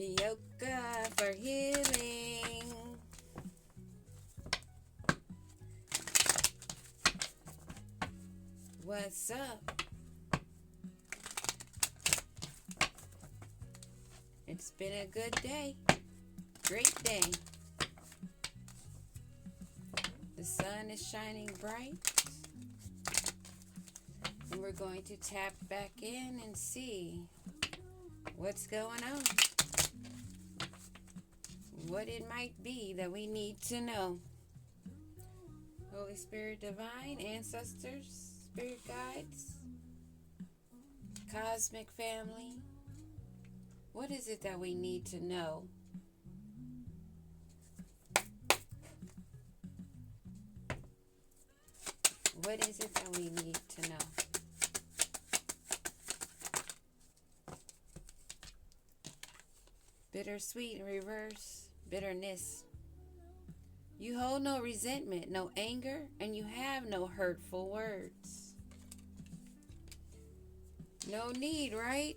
Yoga for healing. What's up? It's been a good day. Great day. The sun is shining bright. And we're going to tap back in and see what's going on. What it might be that we need to know. Holy Spirit Divine, ancestors, spirit guides, cosmic family. What is it that we need to know? What is it that we need to know? Bittersweet in reverse, bitterness. You hold no resentment, no anger, and you have no hurtful words. No need, right?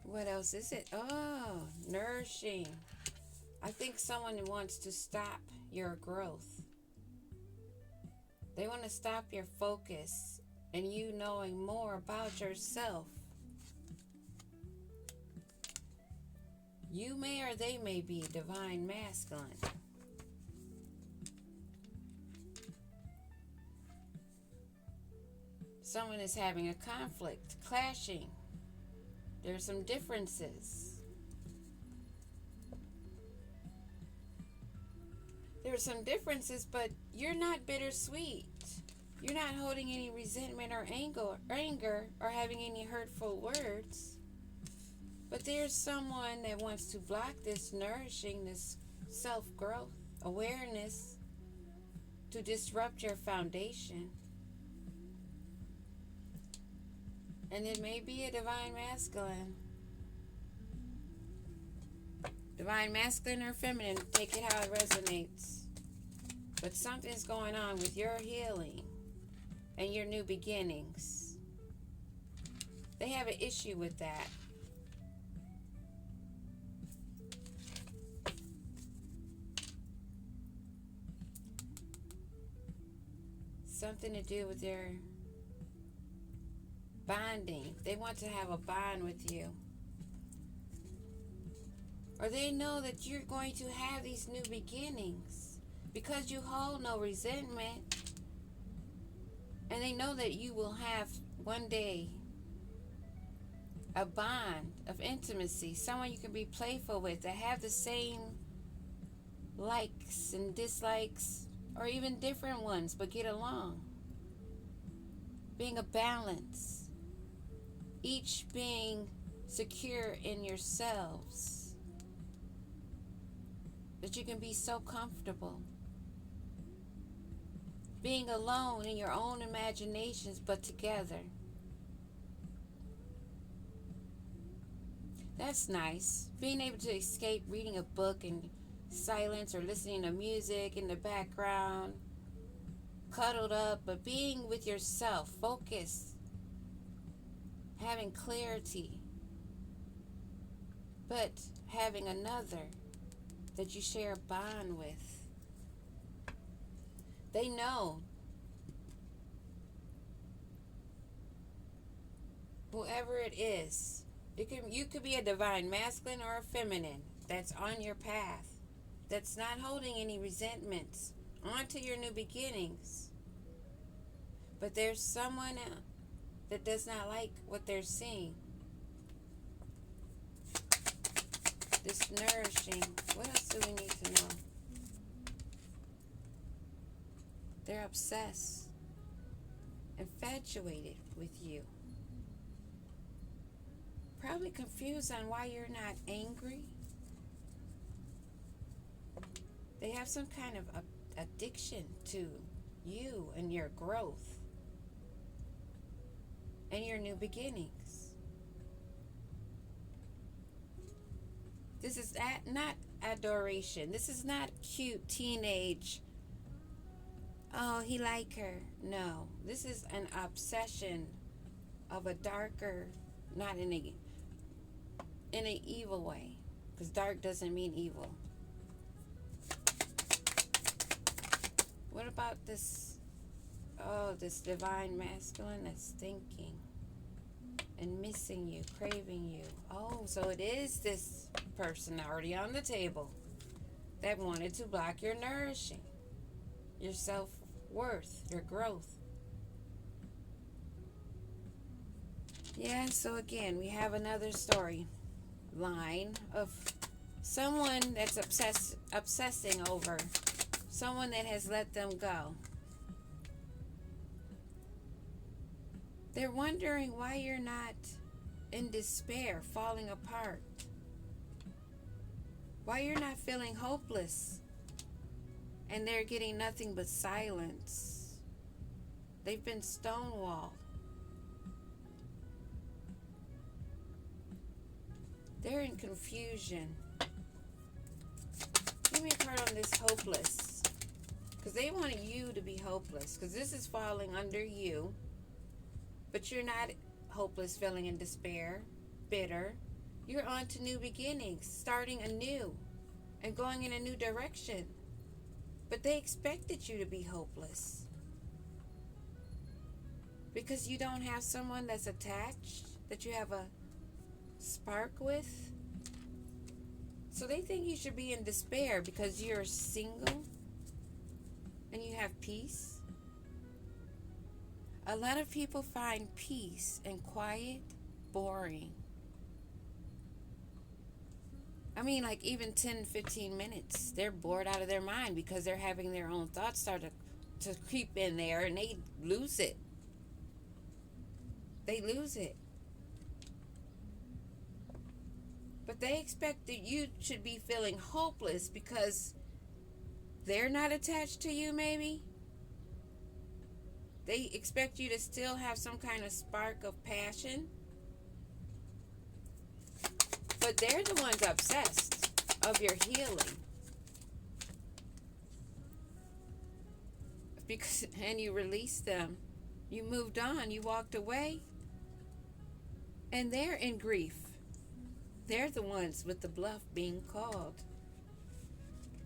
What else is it? Oh, nourishing. I think someone wants to stop your growth. They want to stop your focus and you knowing more about yourself. You may or they may be divine masculine. Someone is having a conflict, clashing. There's some differences. There's some differences, but you're not bittersweet. You're not holding any resentment or anger or having any hurtful words. But there's someone that wants to block this nourishing, this self-growth, awareness, to disrupt your foundation. And it may be a divine masculine. Divine masculine or feminine, take it how it resonates. But something's going on with your healing and your new beginnings. They have an issue with that. Something to do with their bonding. They want to have a bond with you. Or they know that you're going to have these new beginnings because you hold no resentment. And they know that you will have one day a bond of intimacy, someone you can be playful with, that have the same likes and dislikes, or even different ones, but get along. Being a balance. Each being secure in yourselves. That you can be so comfortable. Being alone in your own imaginations, but together. That's nice. Being able to escape reading a book in silence or listening to music in the background. Cuddled up, but being with yourself, focused. Having clarity. But having another that you share a bond with. They know. Whoever it is. You could be a divine masculine or a feminine that's on your path. That's not holding any resentments. On to your new beginnings. But there's someone that does not like what they're seeing. This nourishing. What else do we need to know? They're obsessed, infatuated with you. Probably confused on why you're not angry. They have some kind of addiction to you and your growth and your new beginnings. This is not adoration. This is not cute teenage Oh, he like her. No, this is an obsession of a darker, not in an evil way, because dark doesn't mean evil. What about this? Oh, this divine masculine that's thinking and missing you, craving you. Oh, so it is this person already on the table that wanted to block your nourishing, your self-worth, your growth. Yeah, so again, we have another story line of someone that's obsessing over someone that has let them go. They're wondering why you're not in despair, falling apart. Why you're not feeling hopeless. And they're getting nothing but silence. They've been stonewalled. They're in confusion. Give me a card on this hopeless. Because they wanted you to be hopeless. Because this is falling under you. But you're not hopeless, feeling in despair, bitter. You're on to new beginnings, starting anew, and going in a new direction. But they expected you to be hopeless. Because you don't have someone that's attached, that you have a spark with. So they think you should be in despair because you're single and you have peace. A lot of people find peace and quiet boring. I mean, like even 10, 15 minutes, they're bored out of their mind because they're having their own thoughts start to creep in there, and they lose it. They lose it. But they expect that you should be feeling hopeless because they're not attached to you, maybe. They expect you to still have some kind of spark of passion. But they're the ones obsessed of your healing. And you released them. You moved on. You walked away. And they're in grief. They're the ones with the bluff being called.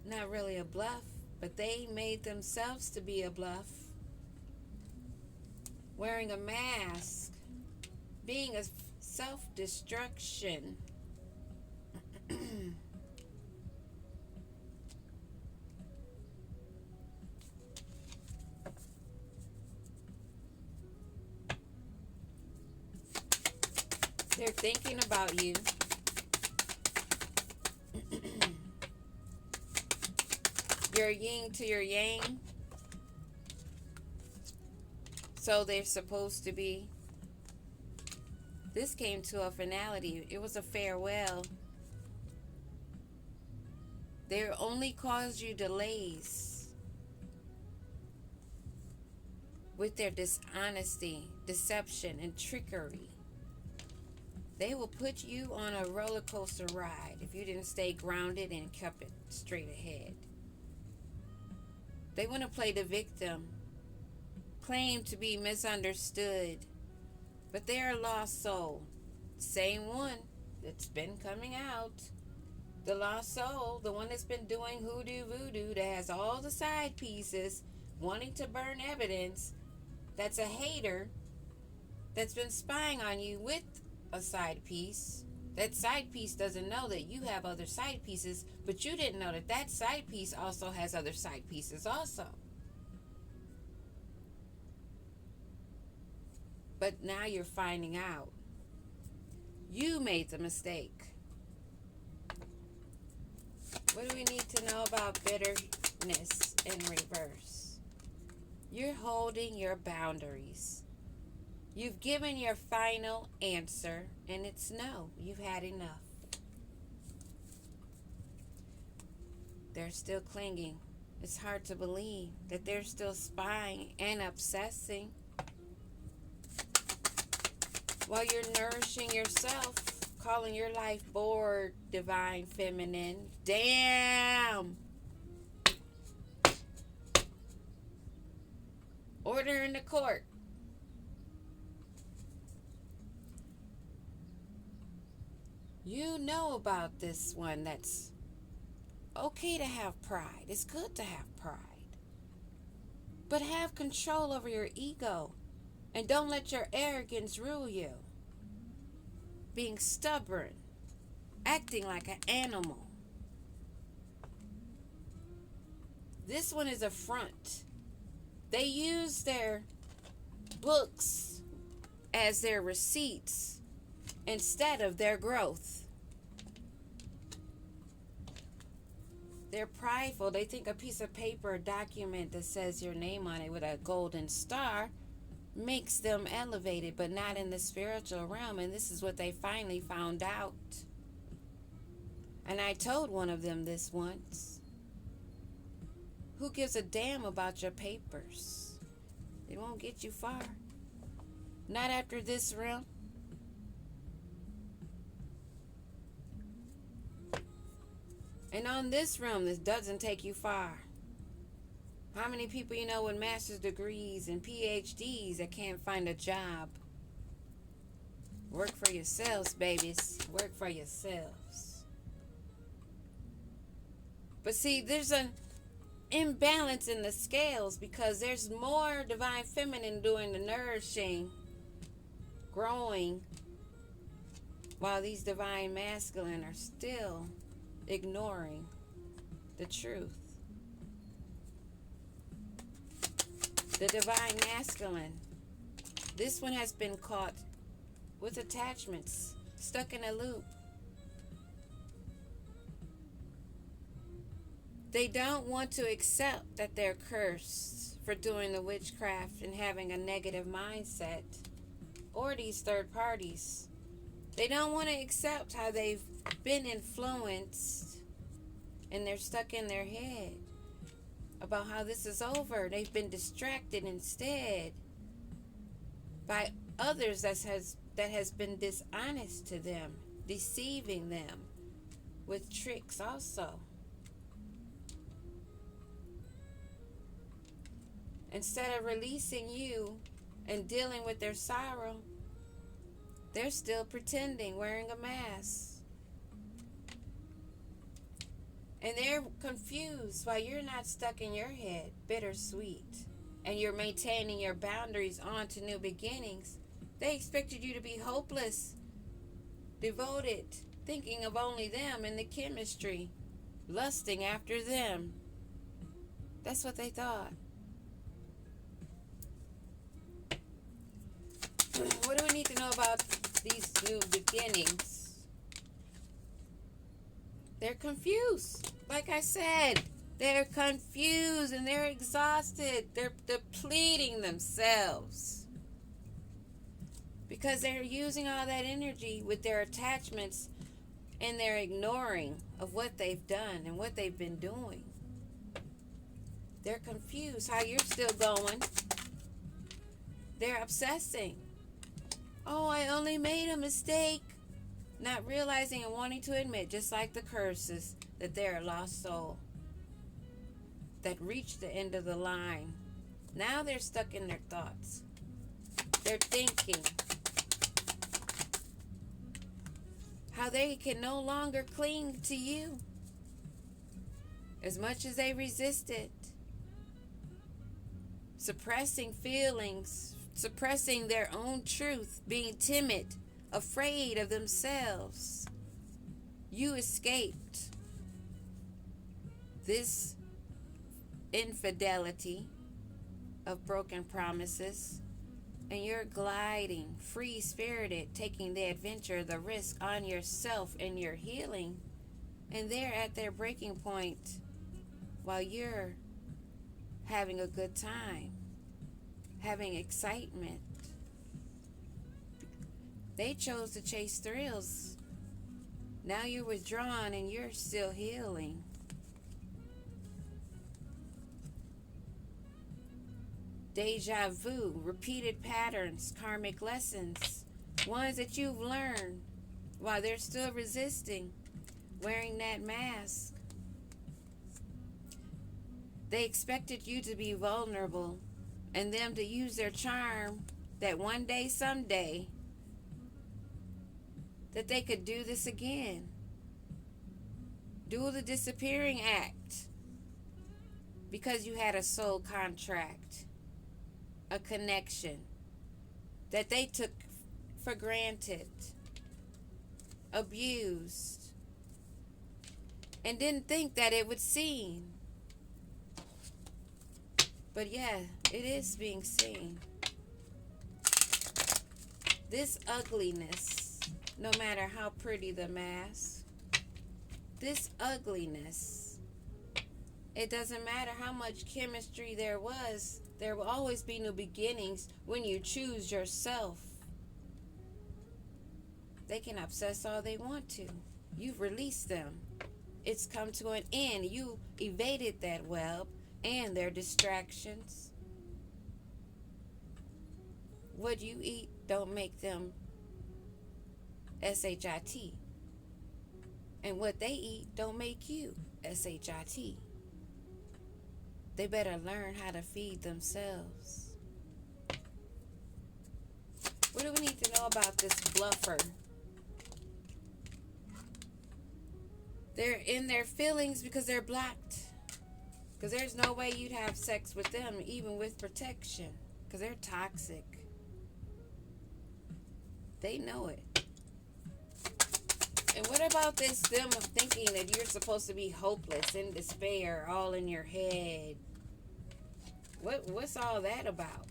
Not really a bluff, but they made themselves to be a bluff. Wearing a mask, being a self-destruction. They're thinking about you. Your yin to your yang. So they're supposed to be. This came to a finality. It was a farewell. They only caused you delays with their dishonesty, deception, and trickery. They will put you on a roller coaster ride if you didn't stay grounded and kept it straight ahead. They want to play the victim, claim to be misunderstood, but they're a lost soul. Same one that's been coming out. The lost soul, the one that's been doing hoodoo voodoo, that has all the side pieces, wanting to burn evidence, that's a hater, that's been spying on you with a side piece. That side piece doesn't know that you have other side pieces, but you didn't know that that side piece also has other side pieces also. But now you're finding out. You made the mistake. What do we need to know about bitterness in reverse? You're holding your boundaries. You've given your final answer, and it's no. You've had enough. They're still clinging. It's hard to believe that they're still spying and obsessing while you're nourishing yourself, calling your life bored, divine feminine. Damn! Order in the court. You know about this one that's okay to have pride. It's good to have pride. But have control over your ego. And don't let your arrogance rule you. Being stubborn. Acting like an animal. This one is a front. They use their books as their receipts instead of their growth. They're prideful. They think a piece of paper, a document that says your name on it with a golden star makes them elevated, but not in the spiritual realm. And this is what they finally found out. And I told one of them this once. Who gives a damn about your papers? It won't get you far. Not after this realm. And on this realm, this doesn't take you far. How many people you know with master's degrees and PhDs that can't find a job? Work for yourselves, babies. Work for yourselves. But see, there's an imbalance in the scales because there's more divine feminine doing the nourishing, growing, while these divine masculine are still ignoring the truth. The divine masculine, this one has been caught with attachments, stuck in a loop. They don't want to accept that they're cursed for doing the witchcraft and having a negative mindset, or these third parties. They don't want to accept how they've been influenced and they're stuck in their head about how this is over. They've been distracted instead by others that has been dishonest to them, deceiving them with tricks also. Instead of releasing you and dealing with their sorrow, they're still pretending, wearing a mask. And they're confused why you're not stuck in your head, bittersweet, and you're maintaining your boundaries on to new beginnings. They expected you to be hopeless, devoted, thinking of only them and the chemistry, lusting after them. That's what they thought. What do we need to know about these new beginnings? They're confused. Like I said, they're confused and they're exhausted. They're depleting themselves because they're using all that energy with their attachments and their ignoring of what they've done and what they've been doing. They're confused how you're still going. They're obsessing. Oh, I only made a mistake. Not realizing and wanting to admit, just like the curses, that they're a lost soul that reached the end of the line. Now they're stuck in their thoughts. They're thinking how they can no longer cling to you as much as they resisted. Suppressing feelings, suppressing their own truth, being timid, afraid of themselves. You escaped this infidelity of broken promises, and you're gliding, free-spirited, taking the adventure, the risk on yourself and your healing, and they're at their breaking point while you're having a good time, having excitement. They chose to chase thrills. Now you're withdrawn and you're still healing. Deja vu, repeated patterns, karmic lessons, ones that you've learned while they're still resisting, wearing that mask. They expected you to be vulnerable and them to use their charm that one day, someday, that they could do this again. Do the disappearing act because you had a soul contract, a connection that they took for granted, abused, and didn't think that it would seen. But yeah, it is being seen. This ugliness, no matter how pretty the mask, this ugliness, it doesn't matter how much chemistry there was, there will always be new beginnings when you choose yourself. They can obsess all they want to. You've released them. It's come to an end. You evaded that web and their distractions. What you eat don't make them SHIT. And what they eat don't make you SHIT. They better learn how to feed themselves. What do we need to know about this bluffer? They're in their feelings because they're blocked. Because there's no way you'd have sex with them, even with protection. Because they're toxic. They know it. And what about this, them thinking that you're supposed to be hopeless, in despair, all in your head? What's all that about?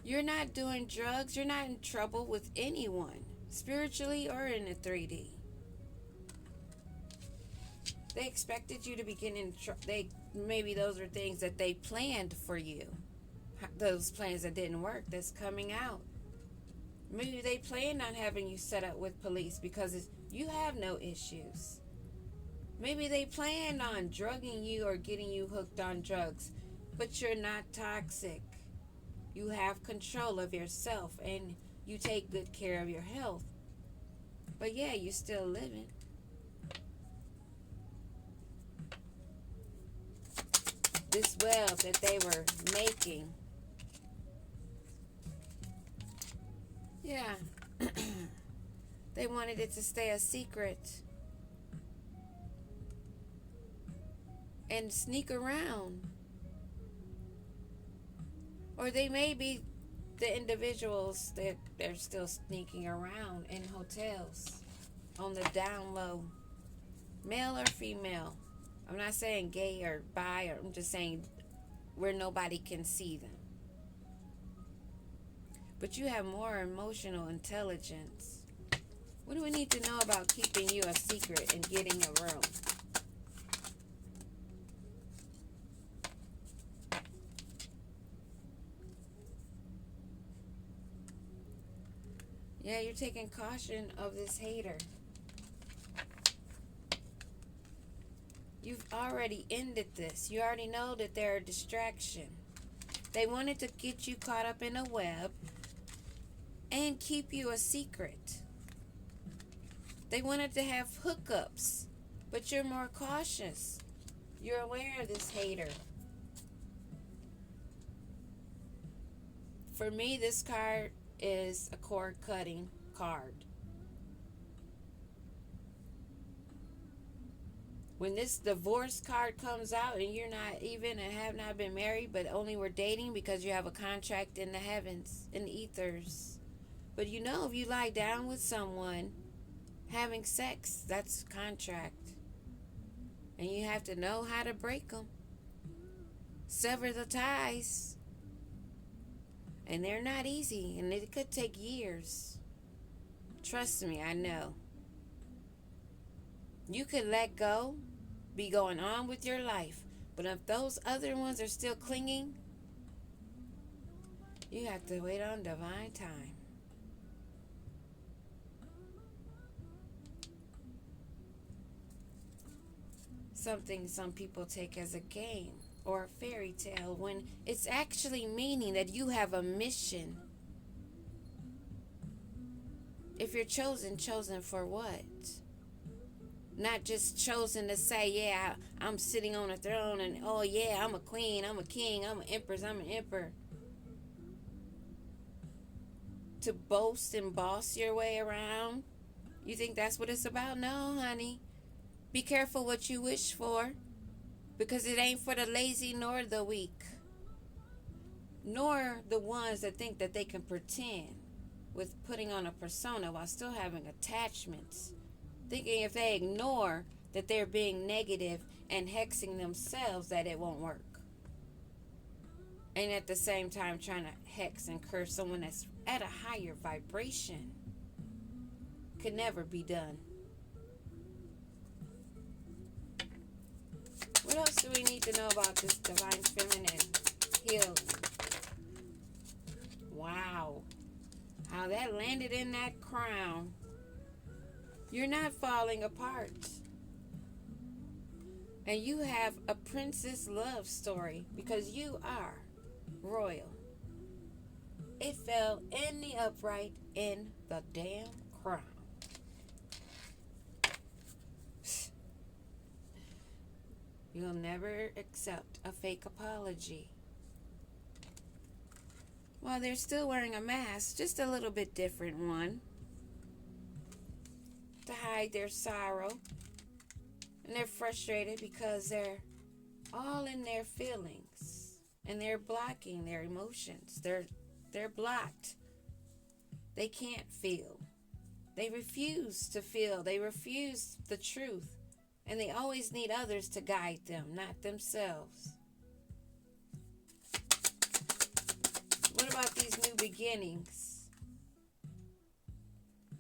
You're not doing drugs. You're not in trouble with anyone, spiritually or in the 3D. They expected you to be getting maybe those were things that they planned for you. Those plans that didn't work, that's coming out. Maybe they planned on having you set up with police because you have no issues. Maybe they planned on drugging you or getting you hooked on drugs, but you're not toxic. You have control of yourself and you take good care of your health. But yeah, you're still living. This web that they were making. Yeah. They wanted it to stay a secret. And sneak around. Or they may be the individuals that they're still sneaking around in hotels on the down low, male or female. I'm not saying gay or bi, or I'm just saying where nobody can see them. But you have more emotional intelligence. What do we need to know about keeping you a secret and getting a room? Yeah, you're taking caution of this hater. You've already ended this. You already know that they're a distraction. They wanted to get you caught up in a web and keep you a secret. They wanted to have hookups, but you're more cautious. You're aware of this hater. For me, this card is a cord cutting card. When this divorce card comes out and you're not even and have not been married, but only were dating because you have a contract in the heavens, in the ethers. But you know, if you lie down with someone having sex, that's contract. And you have to know how to break them. Sever the ties. And they're not easy, and it could take years. Trust me, I know. You could let go, be going on with your life, but if those other ones are still clinging, you have to wait on divine time. Something some people take as a game or a fairy tale when it's actually meaning that you have a mission. If you're chosen for what? Not just chosen to say, yeah, I'm sitting on a throne and, oh yeah, I'm a queen, I'm a king, I'm an empress, I'm an emperor. To boast and boss your way around. You think that's what it's about? No, honey. Be careful what you wish for, because it ain't for the lazy nor the weak, nor the ones that think that they can pretend with putting on a persona while still having attachments, thinking if they ignore that they're being negative and hexing themselves that it won't work. And at the same time trying to hex and curse someone that's at a higher vibration. Could never be done. What else do we need to know about this divine feminine healing? Wow. How that landed in that crown. You're not falling apart. And you have a princess love story because you are royal. It fell in the upright in the damn crown. You'll never accept a fake apology. While they're still wearing a mask, just a little bit different one, to hide their sorrow. And they're frustrated because they're all in their feelings. And they're blocking their emotions. They're blocked. They can't feel. They refuse to feel. They refuse the truth. And they always need others to guide them, not themselves. What about these new beginnings?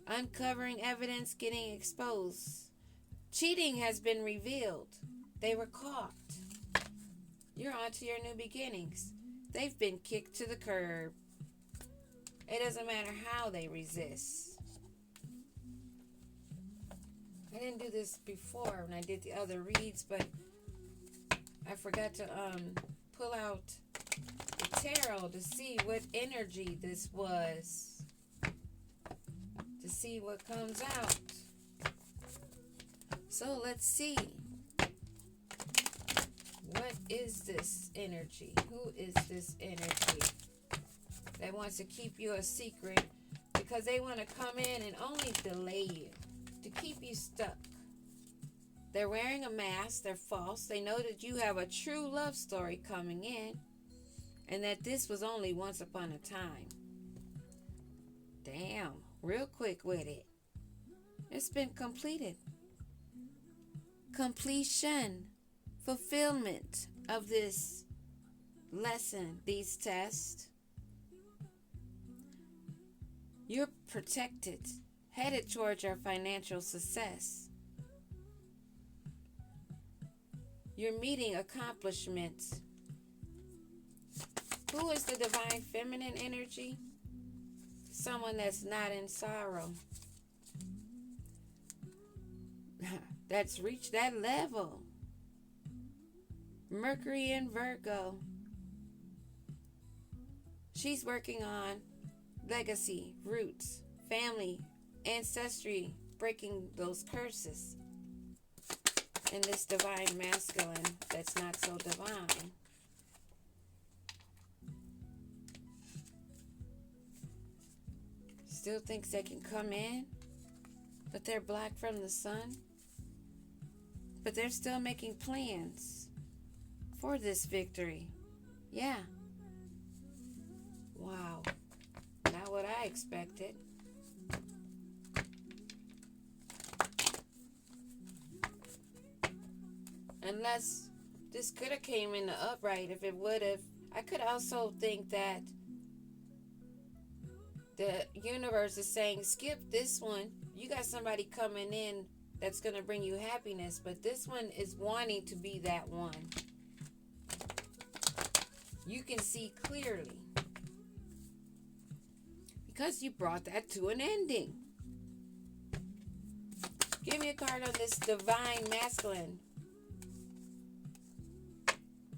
Uncovering evidence, getting exposed. Cheating has been revealed. They were caught. You're on to your new beginnings. They've been kicked to the curb. It doesn't matter how they resist. I didn't do this before when I did the other reads, but I forgot to pull out the tarot to see what energy this was, to see what comes out. So let's see. What is this energy? Who is this energy that wants to keep you a secret because they want to come in and only delay you, to keep you stuck? They're wearing a mask. They're false. They know that you have a true love story coming in and that this was only once upon a time. Damn, real quick with it. It's been completed. Completion, fulfillment of this lesson, these tests. You're protected, headed towards your financial success. You're meeting accomplishments. Who is the divine feminine energy? Someone that's not in sorrow. That's reached that level. Mercury in Virgo. She's working on legacy, roots, family, ancestry, breaking those curses. And this divine masculine that's not so divine. Still thinks they can come in, but they're blocked from the sun. But they're still making plans for this victory. Yeah. Wow. Not what I expected. Unless this could have came in the upright. If it would have, I could also think that the universe is saying, skip this one. You got somebody coming in that's going to bring you happiness, but this one is wanting to be that one. You can see clearly because you brought that to an ending. Give me a card on this divine masculine.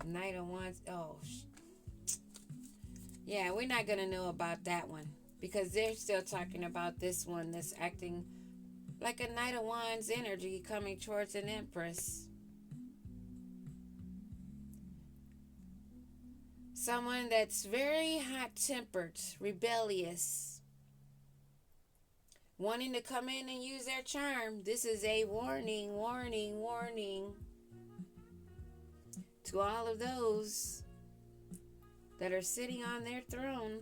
Knight of Wands. Oh, yeah, we're not going to know about that one because they're still talking about this one that's acting like a Knight of Wands energy coming towards an Empress. Someone that's very hot-tempered, rebellious, wanting to come in and use their charm. This is a warning, warning, warning to all of those that are sitting on their throne,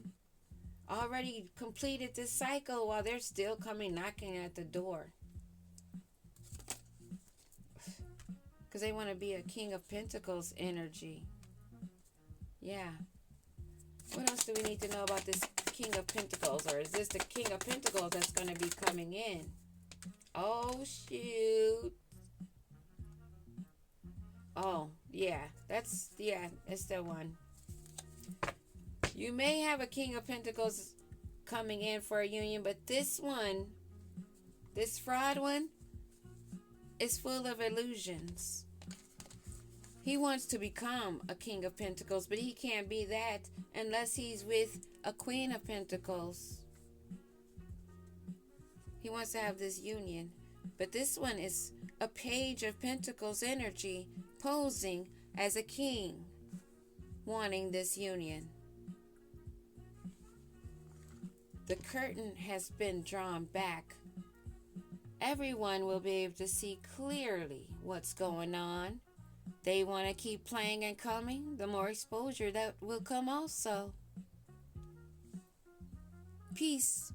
already completed this cycle while they're still coming knocking at the door. Because they want to be a King of Pentacles energy. Yeah. What else do we need to know about this King of Pentacles? Or is this the King of Pentacles that's going to be coming in? Oh, shoot. Oh, yeah. It's the one. You may have a King of Pentacles coming in for a union, but this one, this fraud one, is full of illusions. He wants to become a King of Pentacles, but he can't be that unless he's with a Queen of Pentacles. He wants to have this union. But this one is a Page of Pentacles energy posing as a king, wanting this union. The curtain has been drawn back. Everyone will be able to see clearly what's going on. They want to keep playing and coming, the more exposure that will come also. Peace.